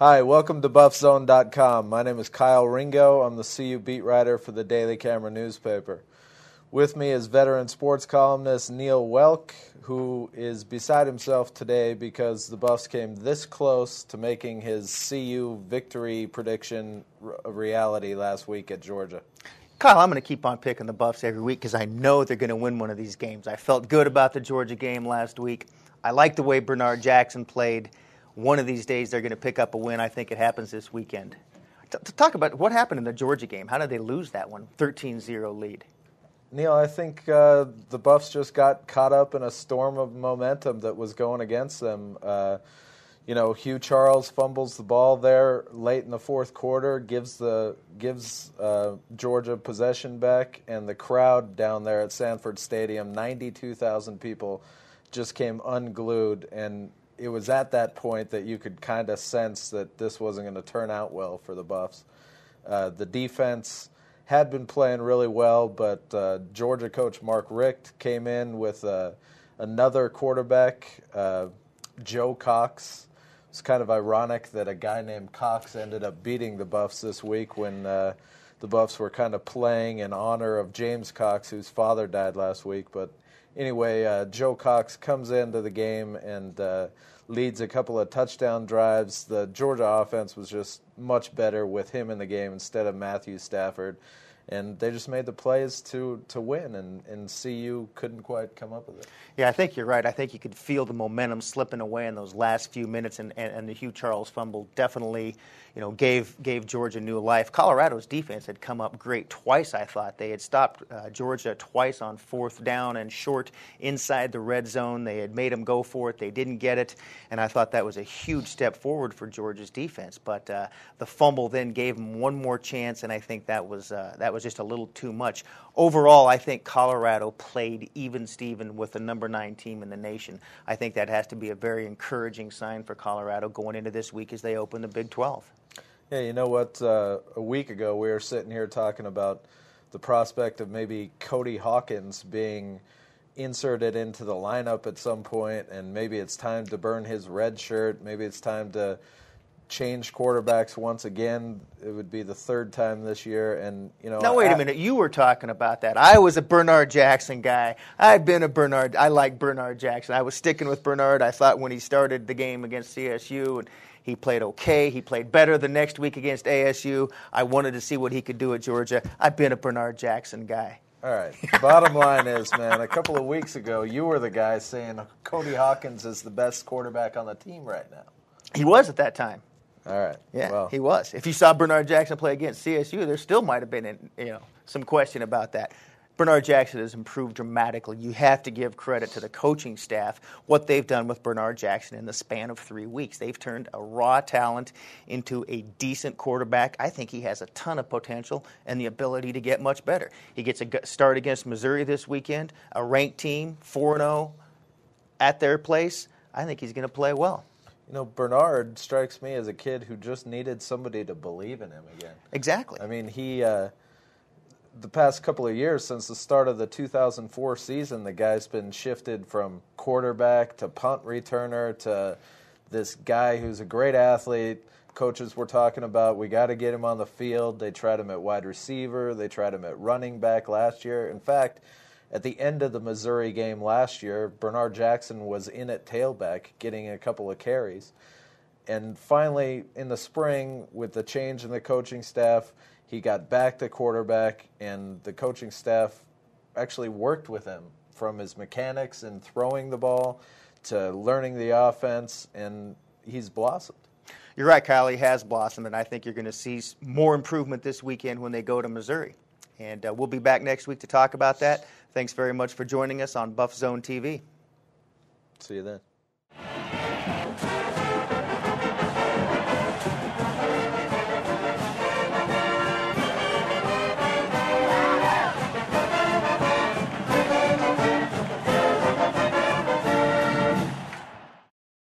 Hi, welcome to Buffzone.com. My name is Kyle Ringo. I'm the CU beat writer for the Daily Camera newspaper. With me is veteran sports columnist Neil Welk, who is beside himself today because the Buffs came this close to making his CU victory prediction a reality last week at Georgia. Kyle, I'm going to keep on picking the Buffs every week because I know they're going to win one of these games. I felt good about the Georgia game last week. I like the way Bernard Jackson played. One of these days they're going to pick up a win. I think it happens this weekend. To talk about what happened in the Georgia game. How did they lose that one? 13-0 lead. Neil, I think the Buffs just got caught up in a storm of momentum that was going against them. Hugh Charles fumbles the ball there late in the fourth quarter, gives Georgia possession back, and the crowd down there at Sanford Stadium, 92,000 people, just came unglued. And it was at that point that you could kind of sense that this wasn't going to turn out well for the Buffs. The defense had been playing really well, but Georgia coach Mark Richt came in with another quarterback, Joe Cox. It's kind of ironic that a guy named Cox ended up beating the Buffs this week when the Buffs were kind of playing in honor of James Cox, whose father died last week. But anyway, Joe Cox comes into the game and leads a couple of touchdown drives. The Georgia offense was just much better with him in the game instead of Matthew Stafford. And they just made the plays to win, and CU couldn't quite come up with it. Yeah, I think you're right. I think you could feel the momentum slipping away in those last few minutes, and the Hugh Charles fumble definitely, gave Georgia new life. Colorado's defense had come up great twice, I thought. They had stopped Georgia twice on fourth down and short inside the red zone. They had made them go for it. They didn't get it, and I thought that was a huge step forward for Georgia's defense. But the fumble then gave them one more chance, and I think that was just a little too much. Overall, I think Colorado played even-steven with the number 9 team in the nation. I think that has to be a very encouraging sign for Colorado going into this week as they open the Big 12. Yeah, you know what? A week ago we were sitting here talking about the prospect of maybe Cody Hawkins being inserted into the lineup at some point, and maybe it's time to burn his red shirt. Maybe it's time to change quarterbacks once again. It would be the third time this year. And now wait a minute. You were talking about that. I was a Bernard Jackson guy. I like Bernard Jackson. I was sticking with Bernard. I thought when he started the game against CSU and he played okay. He played better the next week against ASU. I wanted to see what he could do at Georgia. I've been a Bernard Jackson guy. All right. The bottom line is, man, a couple of weeks ago you were the guy saying Cody Hawkins is the best quarterback on the team right now. He was at that time. All right. Yeah, well, he was. If you saw Bernard Jackson play against CSU, there still might have been some question about that. Bernard Jackson has improved dramatically. You have to give credit to the coaching staff, what they've done with Bernard Jackson in the span of 3 weeks. They've turned a raw talent into a decent quarterback. I think he has a ton of potential and the ability to get much better. He gets a start against Missouri this weekend, a ranked team, 4-0 at their place. I think he's going to play well. Bernard strikes me as a kid who just needed somebody to believe in him again. Exactly. I mean, he the past couple of years, since the start of the 2004 season, the guy's been shifted from quarterback to punt returner to this guy who's a great athlete. Coaches were talking about, we got to get him on the field. They tried him at wide receiver. They tried him at running back last year. In fact, at the end of the Missouri game last year, Bernard Jackson was in at tailback getting a couple of carries. And finally, in the spring, with the change in the coaching staff, he got back to quarterback, and the coaching staff actually worked with him from his mechanics and throwing the ball to learning the offense, and he's blossomed. You're right, Kyle. He has blossomed, and I think you're going to see more improvement this weekend when they go to Missouri. And we'll be back next week to talk about that. Thanks very much for joining us on Buffzone TV. See you then.